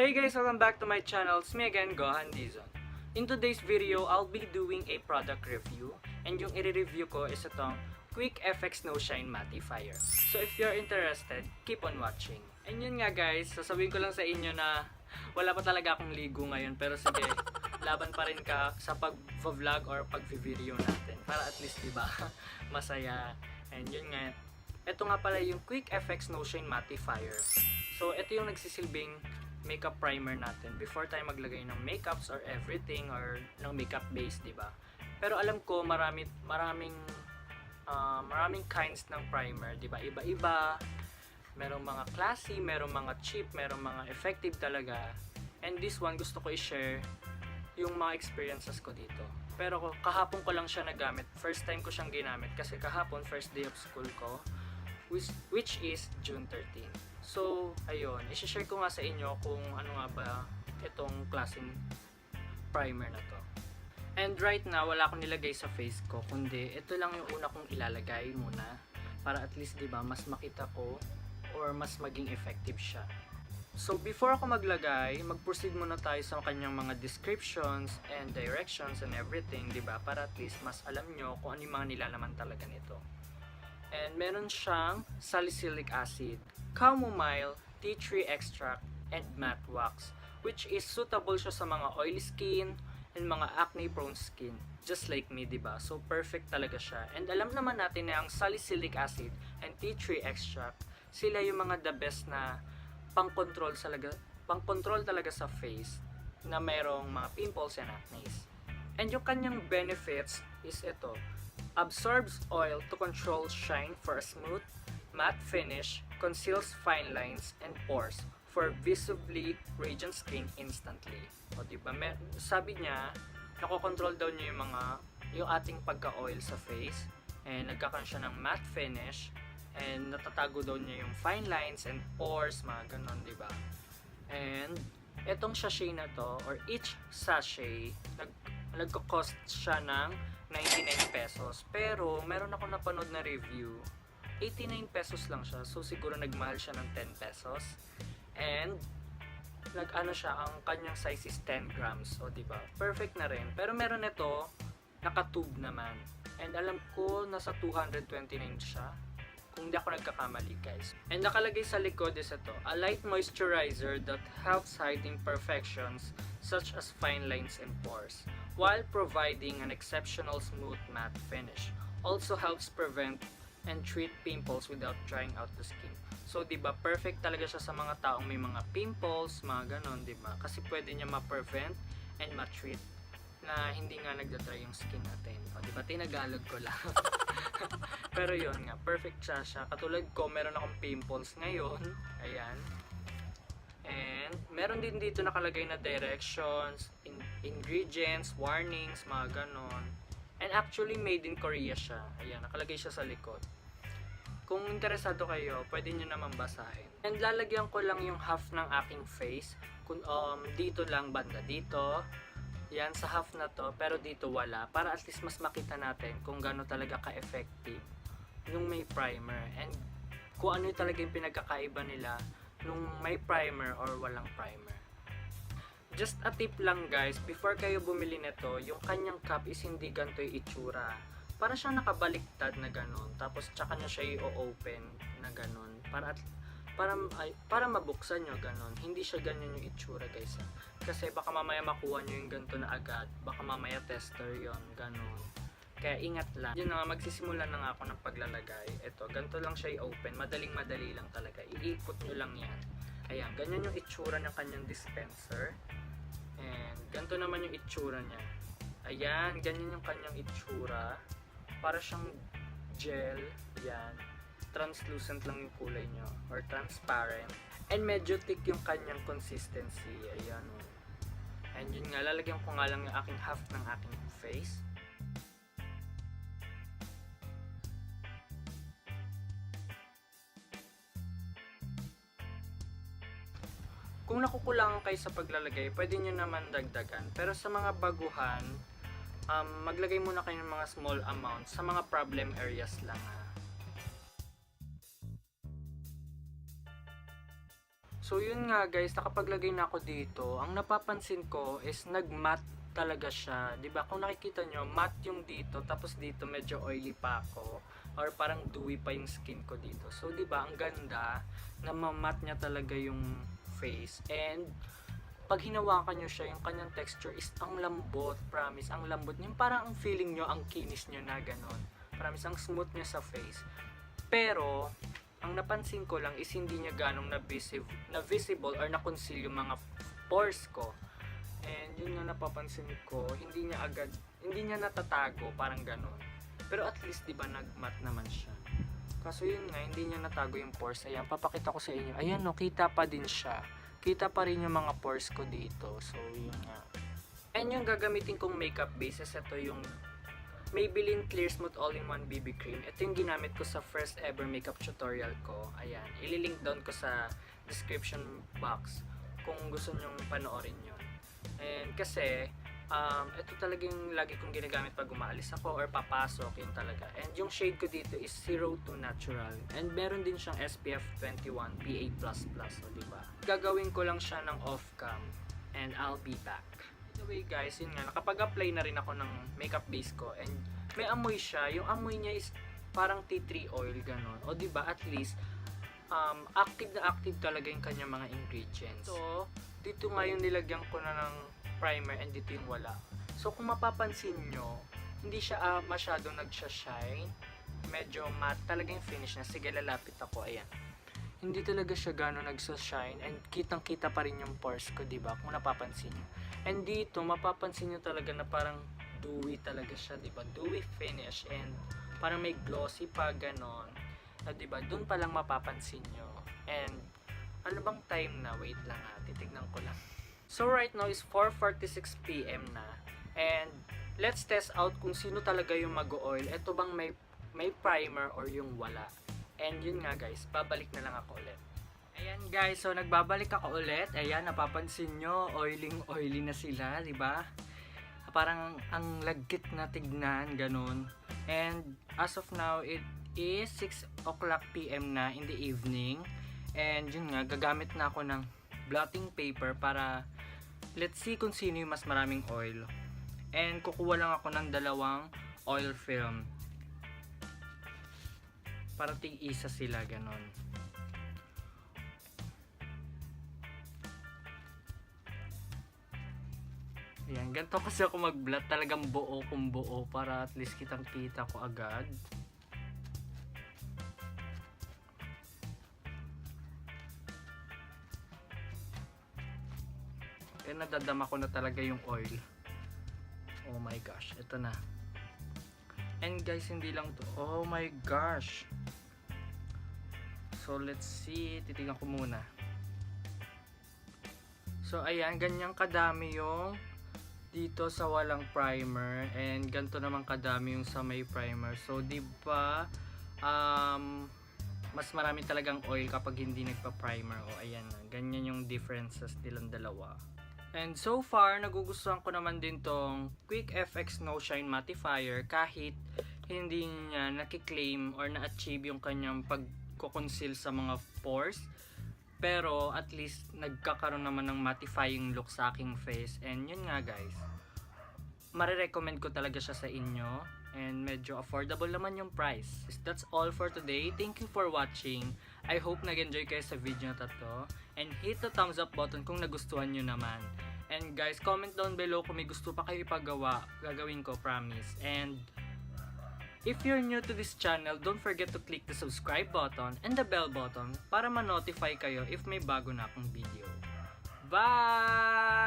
Hey guys, welcome back to my channel. It's me again, Gohan Dizon. In today's video, I'll be doing a product review, and yung i-review ko is itong Quick FX No Shine Mattifier. So if you're interested, keep on watching. And yun nga guys, sasabihin ko lang sa inyo na wala pa talaga akong ligo ngayon, pero sige, laban pa rin ka sa pag-vlog or pag-video natin para at least diba, masaya. And yun nga, ito nga pala yung Quick FX No Shine Mattifier. So ito yung nagsisilbing makeup primer natin before tayo maglagay ng makeups or everything or ng makeup base, diba? Pero alam ko maraming kinds ng primer, diba? Iba-iba. Merong mga classy, merong mga cheap, merong mga effective talaga. And this one gusto ko i-share yung mga experiences ko dito. Pero kahapon ko lang siya nagamit. First time ko siyang ginamit kasi kahapon first day of school ko, which is June 13. So, ayun, i-share ko nga sa inyo kung ano nga ba itong klaseng primer na to. And right now, wala akong nilagay sa face ko, kundi ito lang yung una kong ilalagay muna para at least, diba, mas makita ko or mas maging effective siya. So, before ako maglagay, mag-proceed muna tayo sa kanyang mga descriptions and directions and everything, diba, para at least mas alam nyo kung ano yung mga nilalaman talaga nito. And meron siyang salicylic acid, chamomile, tea tree extract, and matte wax, which is suitable siya sa mga oily skin and mga acne prone skin, just like me, diba? So perfect talaga siya. And alam naman natin na ang salicylic acid and tea tree extract, sila yung mga the best na pang-control talaga sa face na mayroong mga pimples and acne. And yung kanyang benefits is ito: absorbs oil to control shine for a smooth, matte finish, conceals fine lines and pores for visibly radiant skin instantly. O diba, sabi niya, nakokontrol daw niya yung ating pagka-oil sa face, and nagkakaroon siya ng matte finish, and natatago daw niya yung fine lines and pores, mga ganon, diba? And etong sachet na to, or each sachet, nagko-cost siya ng 99 pesos. Pero meron ako napanood na review, 89 pesos lang siya. So siguro nagmahal siya ng 10 pesos. And nag-ano siya, ang kanyang size is 10 grams. So diba, perfect na rin. Pero meron ito, naka-tube naman. And alam ko nasa 229 siya, kung hindi ako nagkakamali, guys. And nakalagay sa likod is ito: a light moisturizer that helps hide imperfections such as fine lines and pores, while providing an exceptional smooth matte finish. Also helps prevent and treat pimples without drying out the skin. So, diba, perfect talaga siya sa mga taong may mga pimples, mga ganon, diba? Kasi pwede niya ma-prevent and ma-treat na hindi nga nagda-dry yung skin natin. O, diba, tinagalog ko lang. Pero yun nga, perfect siya. Katulad ko, meron akong pimples ngayon. Ayan. And meron din dito nakalagay na directions, ingredients, warnings, mga ganon. And actually made in Korea siya. Ayan, nakalagay siya sa likod. Kung interesado kayo, pwede nyo naman basahin. And lalagyan ko lang yung half ng aking face. Dito lang, banda dito. Yan, sa half na to, pero dito wala. Para at least mas makita natin kung gaano talaga ka-effective nung may primer. And kung ano talaga yung pinagkakaiba nila nung may primer or walang primer. Just a tip lang guys, before kayo bumili nito, yung kanyang cap is hindi ganito yung itsura. Para siyang nakabaliktad na ganon. Tapos tsaka nyo siya i-open na ganon. Para mabuksan nyo ganon. Hindi siya ganyan yung itsura guys. Kasi baka mamaya makuha nyo yung ganito na agad. Baka mamaya tester yon ganon. Kaya ingat lang. Yun na nga, magsisimula na nga ako ng paglalagay. Ito, ganito lang siya i-open. Madaling-madali lang talaga. Iikot nyo lang yan. Ayan, ganyan yung itsura ng kanyang dispenser. And ganito naman yung itsura niya. Ayan, ganyan yung kanyang itsura. Para siyang gel. Ayan. Translucent lang yung kulay nyo. Or transparent. And medyo thick yung kanyang consistency. Ayan. And yun nga, lalagyan ko nga lang yung aking half ng aking face. Kung nakukulangan kayo sa paglalagay, pwede nyo naman dagdagan. Pero sa mga baguhan, maglagay muna kayo ng mga small amounts sa mga problem areas lang. So yun nga guys, nakapaglagay na ako dito. Ang napapansin ko is nag-matte talaga siya. 'Di ba? Kung nakikita nyo, matte yung dito, tapos dito medyo oily pa ako. Or parang dewy pa yung skin ko dito. So 'di ba, ang ganda na ma-matte niya talaga yung face. And pag hinawakan nyo siya, yung kanyang texture is ang lambot, promise, ang lambot. Yung parang ang feeling nyo, ang kinis nyo na ganon. Promise, ang smooth niya sa face. Pero, ang napansin ko lang is hindi niya ganong na-visible or na-conceal yung mga pores ko. And yun nga napapansin ko, hindi niya natatago, parang ganon. Pero at least, di ba, nag-matte naman siya. Kaso yun nga, hindi niya natago yung pores. Ayan, papakita ko sa inyo. Ayan, no, kita pa din siya. Kita pa rin yung mga pores ko dito. So, yun nga. And yung gagamitin kong makeup bases, ito yung Maybelline Clear Smooth All-in-One BB Cream. Ito yung ginamit ko sa first ever makeup tutorial ko. Ayan. Ililink down ko sa description box kung gusto nyong panoorin yun. And kasi, ito talaga yung lagi kong ginagamit pag umaalis ako or papasok, yun talaga. And yung shade ko dito is 02 Natural. And meron din siyang SPF 21 PA++, so diba? Gagawin ko lang siya ng off-cam and I'll be back. By the way guys, yun nga, nakapag-apply na rin ako ng makeup base ko and may amoy siya. Yung amoy niya is parang tea tree oil, ganon. O diba, at least, active na active talaga yung kanyang mga ingredients. So, dito nga yung nilagyan ko na ng primer and dito yung wala. So kung mapapansin nyo, hindi siya masyadong nagsha-shine. Medyo matte talaga yung finish na. Sige, lalapit ako. Ayan. Hindi talaga siya gano'n nagsa-shine and kitang-kita pa rin yung pores ko, diba? Kung napapansin nyo. And dito, mapapansin nyo talaga na parang dewy talaga siya, diba? Dewy finish and parang may glossy pa, gano'n. Diba? Doon pa lang mapapansin nyo. And ano bang time na? Wait lang ha. Titignan ko lang. So right now is 4:46 PM na. And let's test out kung sino talaga yung mag-oil. Ito bang may primer or yung wala. And yun nga guys, babalik na lang ako ulit. Ayan guys, so nagbabalik ako ulit. Ayan, napapansin nyo, oily na sila, di ba? Parang ang lagkit na tignan, ganun. And as of now, it is 6 o'clock PM na in the evening. And yun nga, gagamit na ako ng blotting paper para let's see kung sino yung mas maraming oil. And kukuha lang ako ng 2 oil film. Para tig-isa sila, ganon. Ayan, ganito kasi ako mag-blot. Talagang buo kung buo para at least kitang-kita ko agad. Eh, nadadama ko na talaga yung oil. Oh my gosh, ito na. And guys, hindi lang to. Oh my gosh. So, let's see. Titignan ko muna. So, ayan. Ganyang kadami yung dito sa walang primer. And ganito naman kadami yung sa may primer. So, diba, mas marami talagang oil kapag hindi nagpa-primer. O, ayan na. Ganyan yung differences nilang dalawa. And so far, nagugustuhan ko naman din tong Quick FX No Shine Mattifier kahit hindi niya nakiklaim or na-achieve yung kanyang pagko-conceal sa mga pores. Pero at least nagkakaroon naman ng mattifying look sa aking face. And yun nga guys, marirecommend ko talaga siya sa inyo. And medyo affordable naman yung price. That's all for today. Thank you for watching. I hope nag-enjoy kayo sa video na to. And hit the thumbs up button kung nagustuhan nyo naman. And guys, comment down below kung may gusto pa kayo ipagawa. Gagawin ko, promise. And if you're new to this channel, don't forget to click the subscribe button and the bell button para ma-notify kayo if may bago na akong video. Bye!